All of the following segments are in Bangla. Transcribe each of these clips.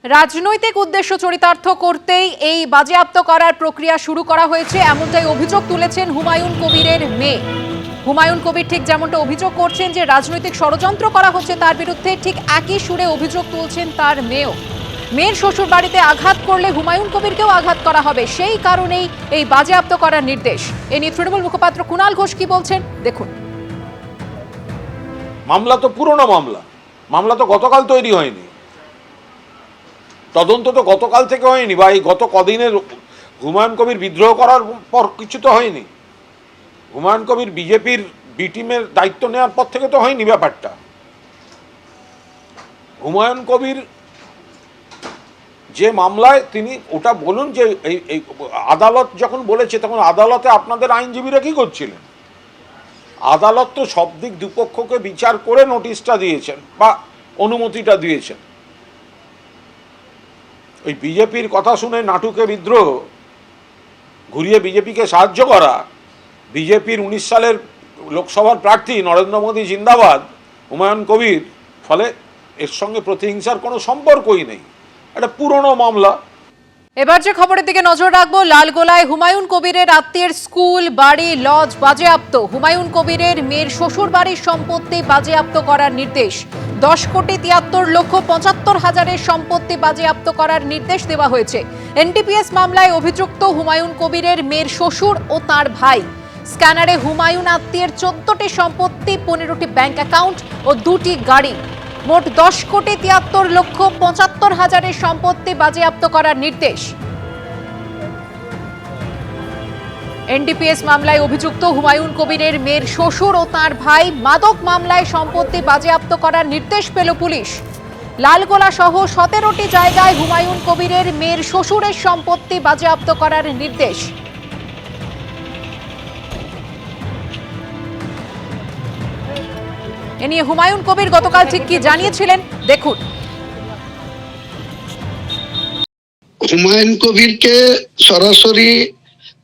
রাজনৈতিক উদ্দেশ্য চরিতার্থ করতেই এই বাজেয়াপ্ত করার প্রক্রিয়া শুরু করা হয়েছে, এমনটাই অভিযোগ তুলেছেন হুমায়ুন কবিরের মেয়ে। হুমায়ুন কবির ঠিক যেমনটা অভিযোগ করছেন যে রাজনৈতিক ষড়যন্ত্র করা হচ্ছে তার বিরুদ্ধে, ঠিক একই সুরে অভিযোগ তুলছেন তার মেয়েও। মেয়ের শ্বশুর বাড়িতে আঘাত করলে হুমায়ুন কবিরকেও আঘাত করা হবে, সেই কারণেই এই বাজেয়াপ্ত করার নির্দেশ। এ নিয়ে তৃণমূল মুখপাত্র কুণাল ঘোষ কি বলছেন দেখুন। মামলা তো পুরনো মামলা তো গতকাল তৈরি হয়নি, তদন্ত তো গতকাল থেকে হয়নি, বা এই গত কদিনের হুমায়ুন কবির বিদ্রোহ করার পর কিছু তো হয়নি। হুমায়ুন কবির বিজেপির বি টিমের দায়িত্ব নেওয়ার পর থেকে তো হয়নি ব্যাপারটা। হুমায়ুন কবির যে মামলায় তিনি ওটা বলুন যে এই আদালত যখন বলেছে তখন আদালতে আপনাদের আইনজীবীরা কি করছিলেন? আদালত তো সব দিক দুপক্ষকে বিচার করে নোটিশটা দিয়েছেন বা অনুমতিটা দিয়েছেন। ওই বিজেপির কথা শুনে নাটুকে বিদ্রোহ ঘুরিয়ে বিজেপিকে সাহায্য করা, বিজেপির 19 সালের লোকসভার প্রার্থী নরেন্দ্র মোদী জিন্দাবাদ, হুমায়ুন কবির, ফলে এর সঙ্গে প্রতিহিংসার কোনো সম্পর্কই নেই, এটা পুরনো মামলা। এবার যে খবরের দিকে নজর রাখবো, লালগোলায় হুমায়ুন কবিরের আত্মীয়ের স্কুল, বাড়ি, লজ বাজেয়াপ্ত। হুমায়ুন কবিরের মেয়ের শ্বশুর বাড়ির সম্পত্তি বাজেয়াপ্ত করার নির্দেশ। 10,73,75,000 সম্পত্তি বাজেয়াপ্ত করার নির্দেশ দেওয়া হয়েছে। এনডিপিএস মামলায় অভিযুক্ত হুমায়ুন কবিরের মেয়ের শ্বশুর ও তার ভাই। স্ক্যানারে হুমায়ুন আত্মীয়ের 14টি সম্পত্তি, 15টি ব্যাংক অ্যাকাউন্ট ও 2টি গাড়ি, মোট 10,73,75,000 সম্পত্তি বাজেয়াপ্ত করার নির্দেশ। এনডিপিএস মামলায় অভিযুক্ত হুমায়ুন কবিরের মেয়ের শ্বশুর ও তার ভাই। মাদক মামলায় সম্পত্তি বাজেয়াপ্ত করার নির্দেশ পেল পুলিশ। লালগোলা সহ 17টি জায়গায় হুমায়ুন কবিরের মেয়ের শ্বশুরের সম্পত্তি বাজেয়াপ্ত করার নির্দেশ। এ নিয়ে হুমায়ুন কবির গতকাল ঠিক কি জানিয়েছিলেন দেখুন। হুমায়ুন কবিরকে সরাসরি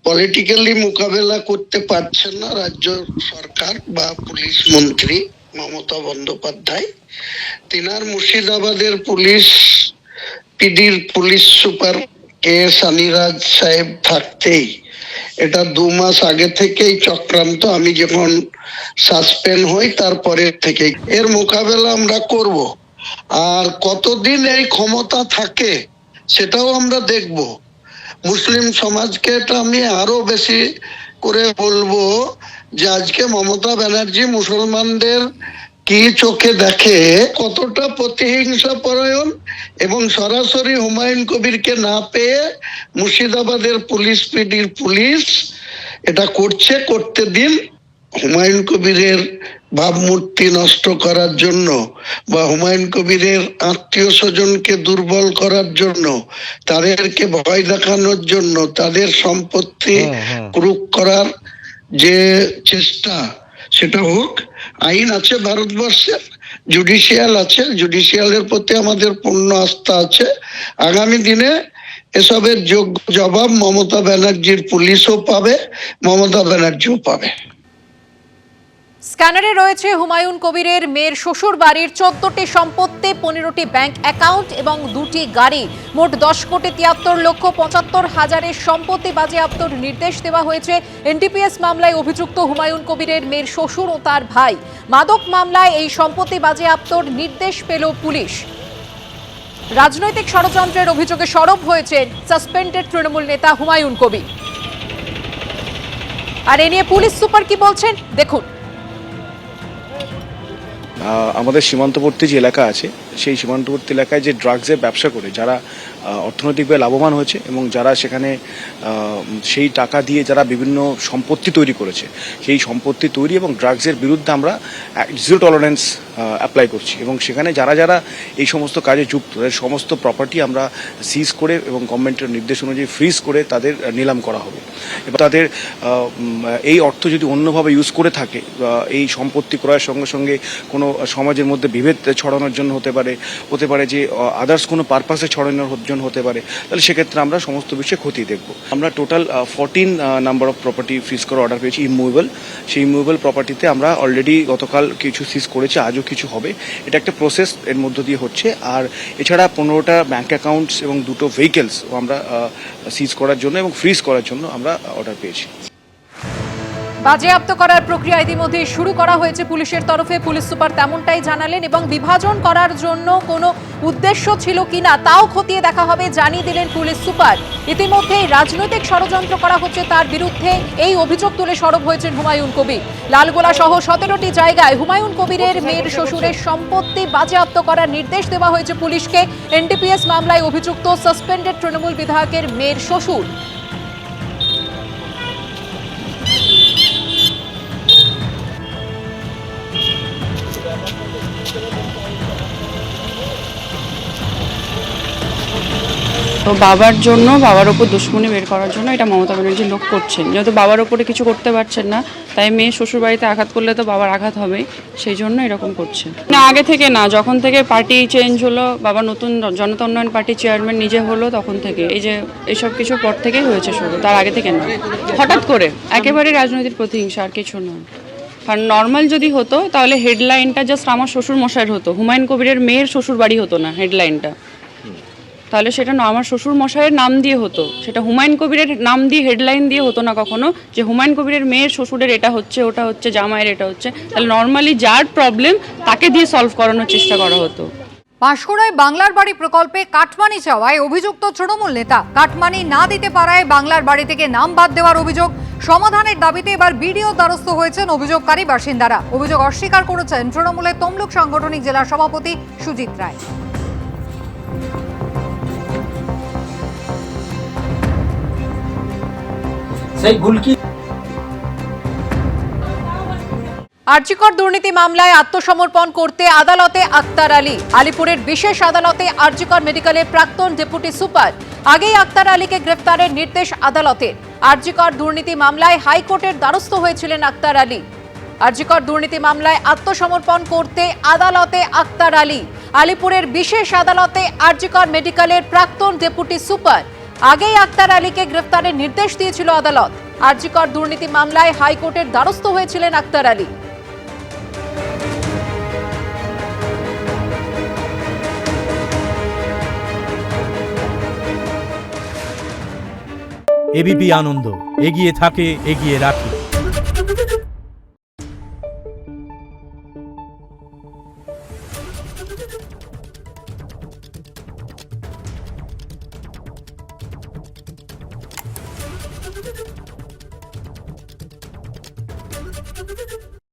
পলিটিক্যালি মোকাবেলা করতে পারছেন না রাজ্য সরকার বা পুলিশ মন্ত্রী মমতা বন্দ্যোপাধ্যায়। তিনার মুর্শিদাবাদের পুলিশ পিডির পুলিশ সুপার কে সানিরাজ সাহেব থাকতেই এটা 2 মাস আগে থেকেই চক্রান্ত। আমি যখন সাসপেন্ড হই তারপরে থেকে এর মোকাবেলা আমরা করব। আর কতদিন এই ক্ষমতা থাকে সেটাও আমরা দেখব। মুসলিম সমাজকে এটা আমি আরো বেশি করে বলবো যে আজকে মমতা ব্যানার্জি মুসলমানদের কি চোখে দেখে, কতটা প্রতিহিংসা পরায়ণ, এবং সরাসরি হুমায়ুন কবিরকে না পেয়ে মুর্শিদাবাদের পুলিশ পিডির পুলিশ এটা করতে দিন। হুমায়ুন কবিরের ভাবমূর্তি নষ্ট করার জন্য বা হুমায়ুন কবিরের আত্মীয় স্বজনকে দুর্বল করার জন্য, তাদেরকে ভয় দেখানোর জন্য, তাদের সম্পত্তি ক্রুক করার যে চেষ্টা সেটা হোক। আইন আছে ভারতবর্ষের, জুডিশিয়াল আছে, জুডিশিয়ালের প্রতি আমাদের পূর্ণ আস্থা আছে। আগামী দিনে এসবের যোগ্য জবাব মমতা ব্যানার্জির পুলিশও পাবে, মমতা ব্যানার্জিও পাবে। স্ক্যানারে রয়েছে হুমায়ুন কবিরের মেয়ের শ্বশুর বাড়ির 14টি সম্পত্তি, 15টি ব্যাংক অ্যাকাউন্ট এবং 2টি গাড়ি, মোট 10,73,75,000 সম্পত্তি বাজেয়াপ্তর নির্দেশ দেওয়া হয়েছে। এনডিপিএস মামলায় অভিযুক্ত হুমায়ুন কবিরের মেয়ের শ্বশুর ও তার ভাই। মাদক মামলায় এই সম্পত্তি বাজেয়াপ্তর নির্দেশ পেল পুলিশ। রাজনৈতিক ষড়যন্ত্রের অভিযোগে সরব হয়েছে সাসপেন্ডেড তৃণমূল নেতা হুমায়ুন কবির। আর এ নিয়ে পুলিশ সুপার কি বলছেন দেখুন। আমাদের সীমান্তবর্তী যে এলাকা আছে সেই সীমান্তবর্তী এলাকায় যে ড্রাগসের ব্যবসা করে যারা অর্থনৈতিকভাবে লাভবান হয়েছে এবং যারা সেখানে সেই টাকা দিয়ে যারা বিভিন্ন সম্পত্তি তৈরি করেছে, সেই সম্পত্তি তৈরি এবং ড্রাগসের বিরুদ্ধে আমরা 0 টলারেন্স অ্যাপ্লাই করছি এবং সেখানে যারা যারা এই সমস্ত কাজে যুক্ত তাদের সমস্ত প্রপার্টি আমরা সিজ করে এবং গভর্নমেন্টের নির্দেশ অনুযায়ী ফ্রিজ করে তাদের নিলাম করা হবে। এবার তাদের এই অর্থ যদি অন্যভাবে ইউজ করে থাকে, এই সম্পত্তি ক্রয়ের সঙ্গে সঙ্গে কোনো সমাজের মধ্যে বিভেদ ছড়ানোর জন্য হতে পারে, হতে পারে যে আদার্স কোনো পারপাসে ছড়ানোর জন্য হতে পারে, তাহলে সেক্ষেত্রে আমরা সমস্ত বিষয়ে খতিয়ে দেখব। আমরা total 14 number of property fridge করার অর্ডার পেয়েছি ইমুভেবল। সেই ইমুভেবল প্রপার্টিতে আমরা অলরেডি গতকাল কিছু সিজ করেছি, আজও কিছু হবে। এটা একটা প্রসেস এর মধ্য দিয়ে হচ্ছে। আর এছাড়া 15টা ব্যাঙ্ক অ্যাকাউন্টস এবং 2টো ভেহিকেলস আমরা সিজ করার জন্য এবং ফ্রিজ করার জন্য আমরা অর্ডার পেয়েছি। বাজেয়াপ্ত করার প্রক্রিয়া ইতিমধ্যে শুরু করা হয়েছে পুলিশের তরফে। পুলিশ সুপার তেমনটাই জানালেন এবং বিভাজন করার জন্য কোনো উদ্দেশ্য ছিল কিনা তাও খতিয়ে দেখা হবে জানিয়ে দিলেন পুলিশ সুপার। ইতিমধ্যেই রাজনৈতিক ষড়যন্ত্র করা হচ্ছে তার বিরুদ্ধে এই অভিযোগ তুলে সরব হয়েছেন হুমায়ুন কবির। লালগোলা সহ 17টি জায়গায় হুমায়ুন কবিরের মেয়ের শ্বশুরের সম্পত্তি বাজেয়াপ্ত করার নির্দেশ দেওয়া হয়েছে পুলিশকে। এনডিপিএস মামলায় অভিযুক্ত সাসপেন্ডেড তৃণমূল বিধায়কের মেয়ের শ্বশুর। তো বাবার জন্য, বাবার ওপর দুশ্মনী বের করার জন্য এটা মমতা ব্যানার্জি লোক করছেন। যেহেতু বাবার ওপরে কিছু করতে পারছেন না, তাই মেয়ে শ্বশুর বাড়িতে আঘাত করলে তো বাবার আঘাত হবেই, সেই জন্য এরকম করছে। না, আগে থেকে না, যখন থেকে পার্টি চেঞ্জ হলো, বাবা নতুন জনতা উন্নয়ন পার্টির চেয়ারম্যান নিজে হলো, তখন থেকে এই যে এইসব কিছুর পর থেকেই হয়েছে শুরু, তার আগে থেকে না। হঠাৎ করে একেবারে রাজনৈতিক প্রতিহিংসা, আর কিছু নয়। কারণ নর্মাল যদি হতো তাহলে হেডলাইনটা জাস্ট আমার শ্বশুর মশাইয়ের হতো, হুমায়ুন কবিরের মেয়ের শ্বশুর বাড়ি হতো না হেডলাইনটা। তাহলে সেটা আমার শ্বশুর মশাইয়ের নাম দিয়ে হতো, সেটা হুমায়ুন কবিরের নাম দিয়ে হেডলাইন দিয়ে হতো না কখনো যে হুমায়ুন কবিরের মেয়ের শ্বশুরের এটা হচ্ছে, ওটা হচ্ছে, জামাইয়ের এটা হচ্ছে। তাহলে নর্মালি যার প্রবলেম তাকে দিয়ে সলভ করানোর চেষ্টা করা হতো। পাঁশকুড়ায় বাংলার বাড়ি প্রকল্পে কাটমানি চাওয়ায় অভিযুক্ত তৃণমূল নেতা। কাটমানি না দিতে পারায় বাংলার বাড়ি থেকে নাম বাদ দেওয়ার অভিযোগ। সমাধানের দাবিতে এবার বিডিও দ্বারস্থ হয়েছেন অভিযোগকারী বাসিন্দারা। অভিযোগ অস্বীকার করেছেন তৃণমূলের তমলুক সাংগঠনিক জেলা সভাপতি সুজিত রায়। আরজিকর দুর্নীতি মামলায় আত্মসমর্পণ করতে আদালতে আক্তার আলী। আলিপুরের বিশেষ আদালতে আরজিকর মেডিকেলের প্রাক্তন ডেপুটি সুপার। আগেই আক্তার আলীকে গ্রেফতারের নির্দেশ আদালতের। আরজিকর দুর্নীতি মামলায় হাইকোর্টের দ্বারস্থ হয়েছিলেন আক্তার আলী। আরজিকর দুর্নীতি মামলায় আত্মসমর্পণ করতে আদালতে আক্তার আলী। আলিপুরের বিশেষ আদালতে আরজিকর মেডিকেলের প্রাক্তন ডেপুটি সুপার। আগেই আক্তার আলীকে গ্রেফতারের নির্দেশ দিয়েছিল আদালত। আরজিকর দুর্নীতি মামলায় হাইকোর্টের দ্বারস্থ হয়েছিলেন আক্তার আলী। এবিপি আনন্দ, এগিয়ে থাকে, এগিয়ে রাখে।